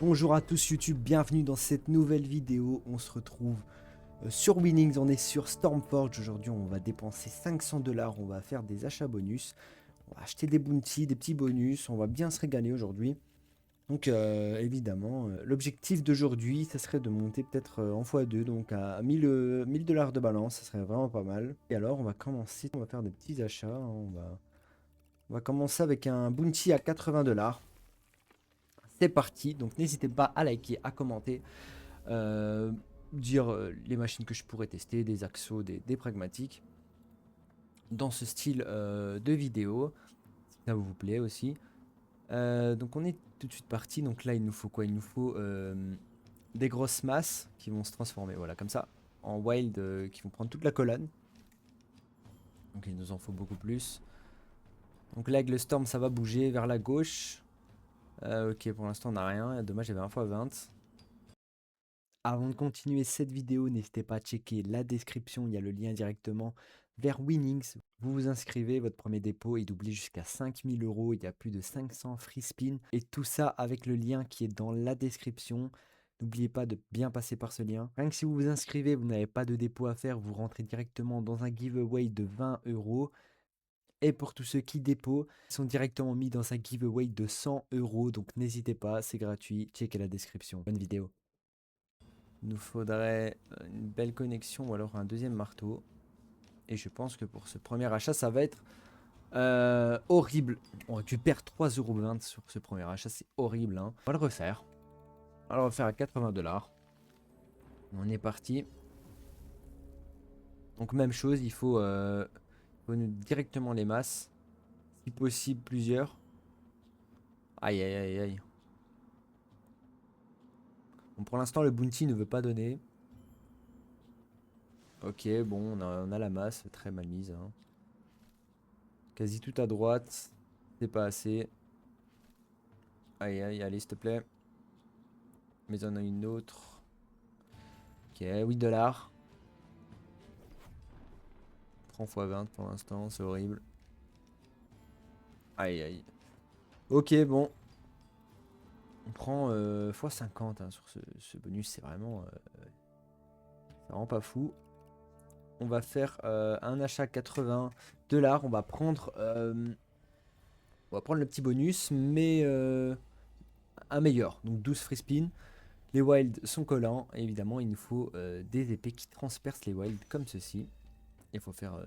Bonjour à tous YouTube, bienvenue dans cette nouvelle vidéo. On se retrouve sur Winnings, on est sur Stormforge. Aujourd'hui on va dépenser 500 $, on va faire des achats bonus. On va acheter des bounties, des petits bonus, on va bien se régaler aujourd'hui. Donc évidemment, l'objectif d'aujourd'hui, ça serait de monter peut-être en x2, donc à 1000 $ de balance, ça serait vraiment pas mal. Et alors on va commencer, on va faire des petits achats, hein, on va commencer avec un bounty à 80 $. C'est parti, donc n'hésitez pas à liker, à commenter. Euh, dire les machines que je pourrais tester, des axos, des pragmatiques, dans ce style de vidéo, si ça vous plaît aussi. Donc on est tout de suite parti, donc là il nous faut quoi? Il nous faut des grosses masses qui vont se transformer, voilà, comme ça, en wild, qui vont prendre toute la colonne. Donc il nous en faut beaucoup plus. Donc là avec le storm ça va bouger vers la gauche. Ok, pour l'instant on n'a rien, dommage j'avais 1 x 20. Avant de continuer cette vidéo, n'hésitez pas à checker la description, il y a le lien directement vers Winnings. Vous vous inscrivez, votre premier dépôt est doublé jusqu'à 5000 €, il y a plus de 500 free spin. Et tout ça avec le lien qui est dans la description. N'oubliez pas de bien passer par ce lien. Rien que si vous vous inscrivez, vous n'avez pas de dépôt à faire, vous rentrez directement dans un giveaway de 20 €. Et pour tous ceux qui déposent, ils sont directement mis dans un giveaway de 100 €. Donc n'hésitez pas, c'est gratuit, checkez la description. Bonne vidéo. Il nous faudrait une belle connexion ou alors un deuxième marteau. Et je pense que pour ce premier achat, ça va être horrible. On récupère 3,20 € sur ce premier achat, c'est horrible, hein. On va le refaire. On va le refaire à 80 $. On est parti. Donc même chose, il faut directement les masses. Si possible, plusieurs. Aïe, aïe, aïe, aïe. Bon, pour l'instant, le bounty ne veut pas donner. Ok, bon, on a la masse, très mal mise, hein. Quasi tout à droite. C'est pas assez. Aïe, aïe, allez, s'il te plaît. Mais on a une autre. Ok, 8 $. Prends x20 pour l'instant, c'est horrible. Aïe, aïe. Ok, bon. On prend x50 hein, sur ce bonus, c'est vraiment pas fou. On va faire un achat 80 $. On va prendre le petit bonus, mais un meilleur. Donc 12 free spin. Les wilds sont collants. Et évidemment, il nous faut des épées qui transpercent les wilds comme ceci. Il faut faire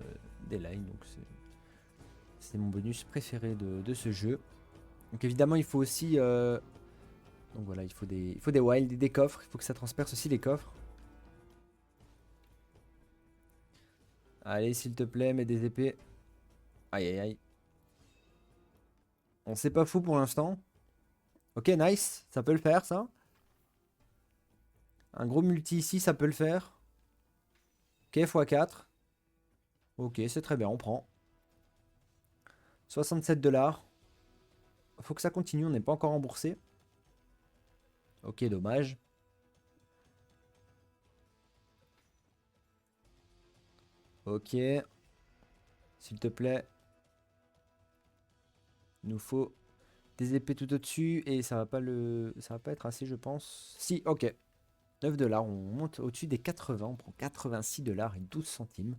des lines. Donc c'est mon bonus préféré de ce jeu. Donc évidemment, il faut aussi... donc voilà, il faut des wilds et des coffres. Il faut que ça transperce aussi les coffres. Allez, s'il te plaît, mets des épées. Aïe, aïe, aïe. On sait pas fou pour l'instant. Ok, nice. Ça peut le faire, ça. Un gros multi ici, ça peut le faire. Ok, x4. Ok, c'est très bien, on prend. 67 $. Faut que ça continue, on n'est pas encore remboursé. Ok, dommage. Ok. S'il te plaît. Il nous faut des épées tout au-dessus. Et ça va pas être assez, je pense. Si, ok. 9 $. On monte au-dessus des 80. On prend 86 $ et 12 centimes.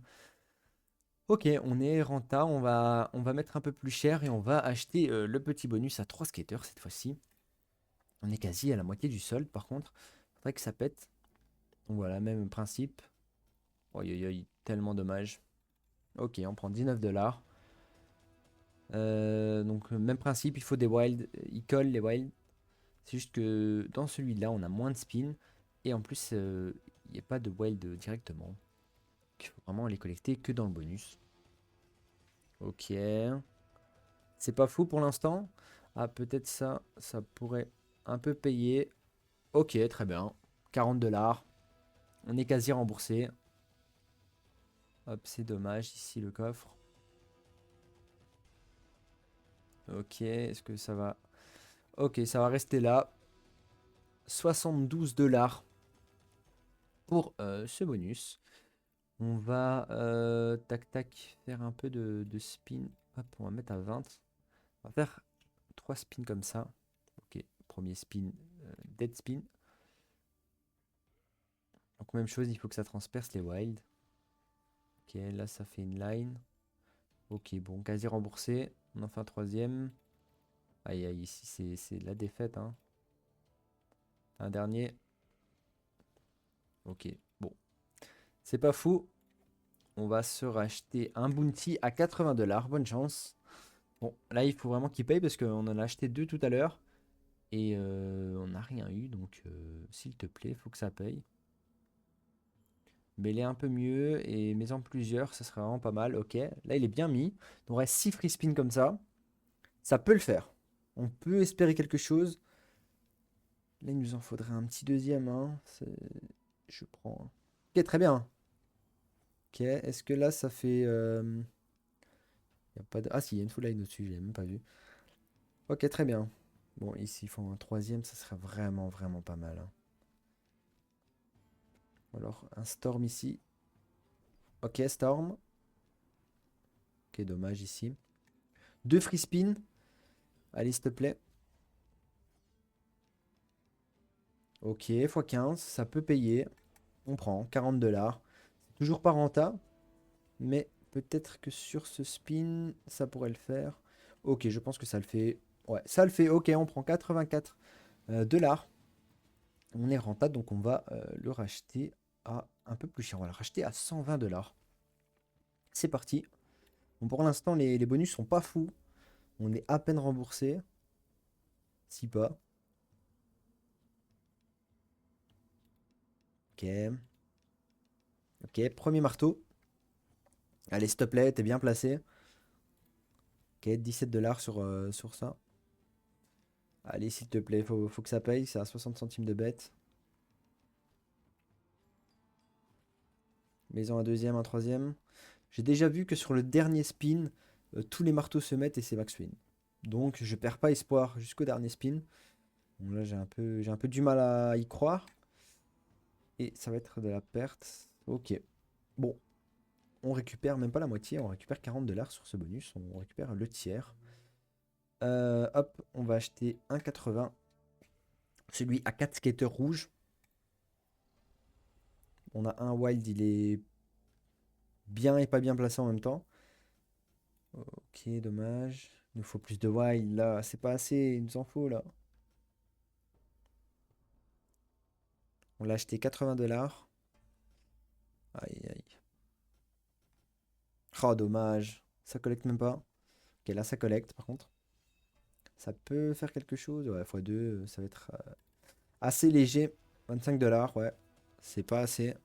Ok, on est renta. On va mettre un peu plus cher et on va acheter le petit bonus à 3 skaters cette fois-ci. On est quasi à la moitié du solde par contre. Faudrait que ça pète. Donc voilà, même principe. Oi, oi, oi, tellement dommage. Ok, on prend 19 $. Donc même principe, il faut des wilds. Ils collent les wilds. C'est juste que dans celui-là, on a moins de spin. Et en plus, il n'y a pas de wild directement. Il faut vraiment les collecter que dans le bonus. Ok. C'est pas fou pour l'instant. Ah, peut-être ça pourrait un peu payer. Ok, très bien. 40 $. On est quasi remboursé. Hop, c'est dommage ici le coffre. Ok, est-ce que ça va... Ok, ça va rester là. 72 $ pour ce bonus. On va, tac tac, faire un peu de spin. Hop, on va mettre à 20. On va faire 3 spins comme ça. Ok, premier spin dead spin. Donc même chose, il faut que ça transperce les wild. Ok, là ça fait une line. Ok, bon, quasi remboursé. On en fait un troisième. Aïe, aïe, ici c'est la défaite. Hein. Un dernier. Ok, bon. C'est pas fou. On va se racheter un bounty à 80 $. Bonne chance. Bon, là, il faut vraiment qu'il paye parce qu'on en a acheté deux tout à l'heure. Et on n'a rien eu. Donc, s'il te plaît, faut que ça paye. Mais il est un peu mieux. Et mets-en plusieurs, ça serait vraiment pas mal. Ok, là, il est bien mis. Il nous reste 6 free spins comme ça. Ça peut le faire. On peut espérer quelque chose. Là, il nous en faudrait un petit deuxième. Hein. Je prends. Ok, très bien. Ok, est-ce que là, ça fait... y a pas de... Ah si, il y a une full line au-dessus, je l'ai même pas vu. Ok, très bien. Bon, ici, il faut un troisième, ça serait vraiment, vraiment pas mal. Hein. Alors, un Storm ici. Ok, Storm. Ok, dommage ici. Deux free spin. Allez, s'il te plaît. Ok, x15, ça peut payer. On prend 40 $. C'est toujours pas rentable, mais peut-être que sur ce spin, ça pourrait le faire. Ok, je pense que ça le fait. Ouais, ça le fait. Ok, on prend 84 $. On est rentable, donc on va le racheter à un peu plus cher. On va le racheter à 120 $. C'est parti. Bon, pour l'instant, les bonus sont pas fous. On est à peine remboursé. Si pas. Ok. Ok, premier marteau. Allez, s'il te plaît, t'es bien placé. Ok, 17 $ sur ça. Allez, s'il te plaît, faut que ça paye. C'est à 60 centimes de bête. Maison un deuxième, un troisième. J'ai déjà vu que sur le dernier spin, tous les marteaux se mettent et c'est max win. Donc je perds pas espoir jusqu'au dernier spin. Bon, là j'ai un peu du mal à y croire. Et ça va être de la perte. Ok. Bon, on récupère même pas la moitié, on récupère 40 $ sur ce bonus. On récupère le tiers. Hop, on va acheter un 80. Celui à 4 skaters rouges. On a un wild, il est bien et pas bien placé en même temps. Ok, dommage. Il nous faut plus de wild là. C'est pas assez, il nous en faut là. On l'a acheté 80 $. Aïe aïe. Oh, dommage. Ça collecte même pas. Ok, là ça collecte par contre. Ça peut faire quelque chose. Ouais, x2, ça va être assez léger. 25 $, ouais. C'est pas assez.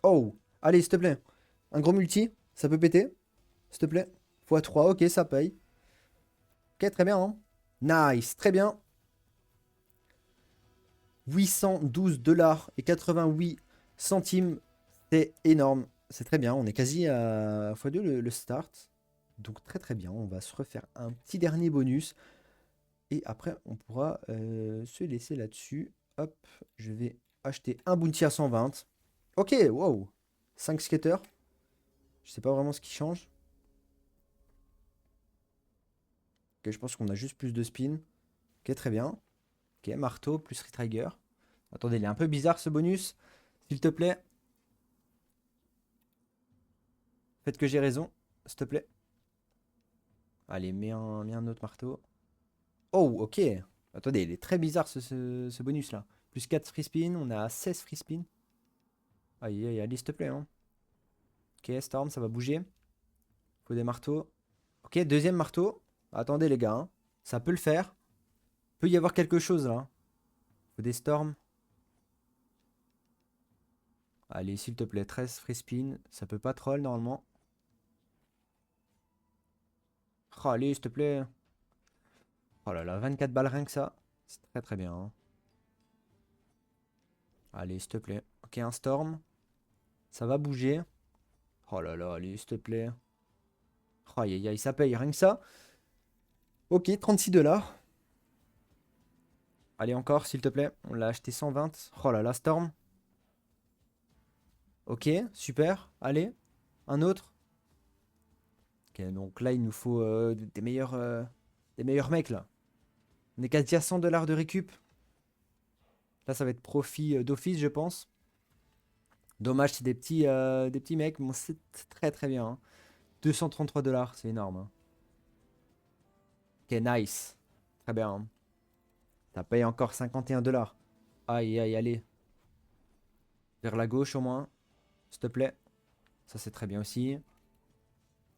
Oh! Allez, s'il te plaît. Un gros multi, ça peut péter. S'il te plaît. x3, ok, ça paye. Ok, très bien. Hein. Nice, très bien. 812 $ et 88 centimes. C'est énorme. C'est très bien. On est quasi à x2 le start. Donc très très bien. On va se refaire un petit dernier bonus. Et après, on pourra se laisser là-dessus. Hop, je vais acheter un bounty à 120. Ok, wow. 5 skaters. Je sais pas vraiment ce qui change. Ok, je pense qu'on a juste plus de spin. Ok, très bien. Ok, marteau plus retrigger. Attendez, il est un peu bizarre ce bonus. S'il te plaît. Faites que j'ai raison. S'il te plaît. Allez, mets un autre marteau. Oh, ok. Attendez, il est très bizarre ce bonus-là. Plus 4 free spin, on a 16 free spin. Aïe, aïe, allez, s'il te plaît. Hein. Ok, Storm, ça va bouger. Faut des marteaux. Ok, deuxième marteau. Attendez, les gars. Hein. Ça peut le faire. Peut y avoir quelque chose là. Faut des Storms. Allez, s'il te plaît, 13 free spin. Ça peut pas troll normalement. Oh, allez, s'il te plaît. Oh là là, 24 balles rien que ça. C'est très très bien. Hein. Allez, s'il te plaît. Ok, un Storm. Ça va bouger. Oh là là, allez, s'il te plaît. Oh, aïe, aïe, aïe, ça paye rien que ça. Ok, 36 $. Allez, encore, s'il te plaît. On l'a acheté 120. Oh là là, Storm. Ok, super. Allez, un autre. Ok, donc là, il nous faut des meilleurs mecs, là. On est quasi à 100 $ de récup. Là, ça va être profit d'office, je pense. Dommage, c'est des petits mecs, mais c'est très très bien, hein. 233 $, c'est énorme, hein. Ok, nice. Très bien, hein. Ça paye encore 51 $. Aïe, aïe, allez. Vers la gauche au moins, s'il te plaît. Ça, c'est très bien aussi.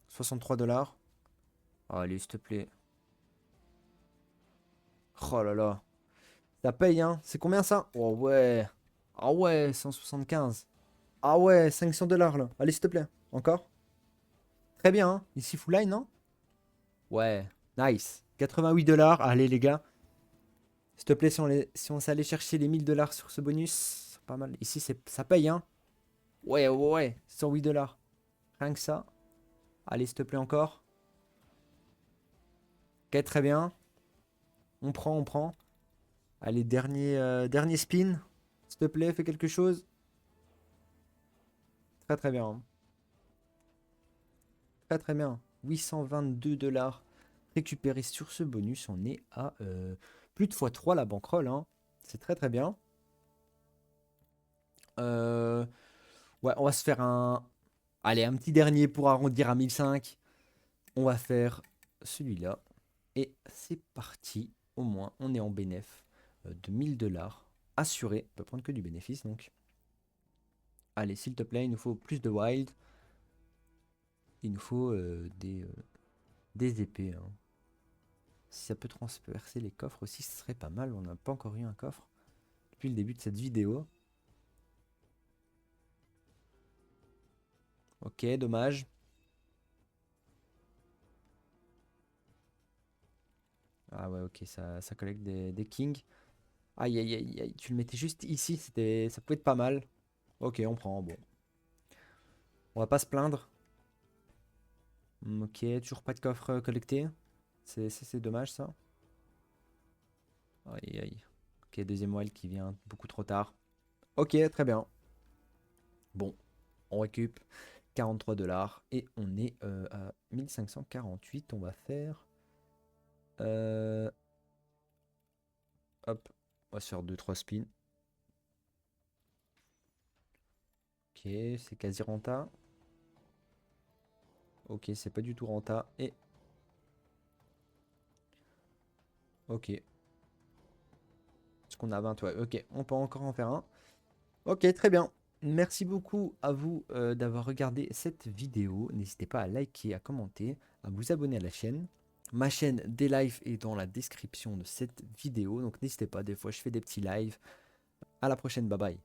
63 $. Allez, s'il te plaît. Oh là là. Ça paye, hein. C'est combien ça? Oh ouais. Ah ouais, 175. Ah ouais, 500 $ là. Allez, s'il te plaît. Encore. Très bien, hein. Ici, full line, non? Ouais. Nice. 88 $. Allez, les gars. S'il te plaît, si on s'allait chercher les 1000 $ sur ce bonus, c'est pas mal. Ici, ça paye, hein. Ouais, ouais, ouais. 108 $. Rien que ça. Allez, s'il te plaît, encore. Ok, très bien. On prend, on prend. Allez, dernier spin. S'il te plaît, fais quelque chose. Très, très bien, hein. Très, très bien. 822 $ récupérés sur ce bonus. On est à plus de x3 la bankroll, hein. C'est très, très bien. Euh, ouais, on va se faire un... Allez, un petit dernier pour arrondir à 1005. On va faire celui-là. Et c'est parti. Au moins, on est en bénéf de 1000 $ assuré. On peut prendre que du bénéfice, donc. Allez, s'il te plaît, il nous faut plus de wild. Il nous faut des épées, hein. Si ça peut transpercer les coffres aussi, ce serait pas mal. On n'a pas encore eu un coffre depuis le début de cette vidéo. Ok, dommage. Ah ouais, ok, ça collecte des kings. Aïe, aïe, aïe, aïe, tu le mettais juste ici, ça pouvait être pas mal. Ok, on prend, bon. On va pas se plaindre. Ok, toujours pas de coffre collecté. C'est dommage, ça. Aïe, aïe. Ok, deuxième wild qui vient beaucoup trop tard. Ok, très bien. Bon, on récup 43 $ et on est à 1548. On va faire... hop, on va se faire 2-3 spins. Ok, c'est quasi renta. Ok, c'est pas du tout renta. Et... Ok. Est-ce qu'on a 20? Ouais, ok, on peut encore en faire un. Ok, très bien. Merci beaucoup à vous d'avoir regardé cette vidéo. N'hésitez pas à liker, à commenter, à vous abonner à la chaîne. Ma chaîne des lives est dans la description de cette vidéo. Donc n'hésitez pas, des fois je fais des petits lives. À la prochaine, bye bye.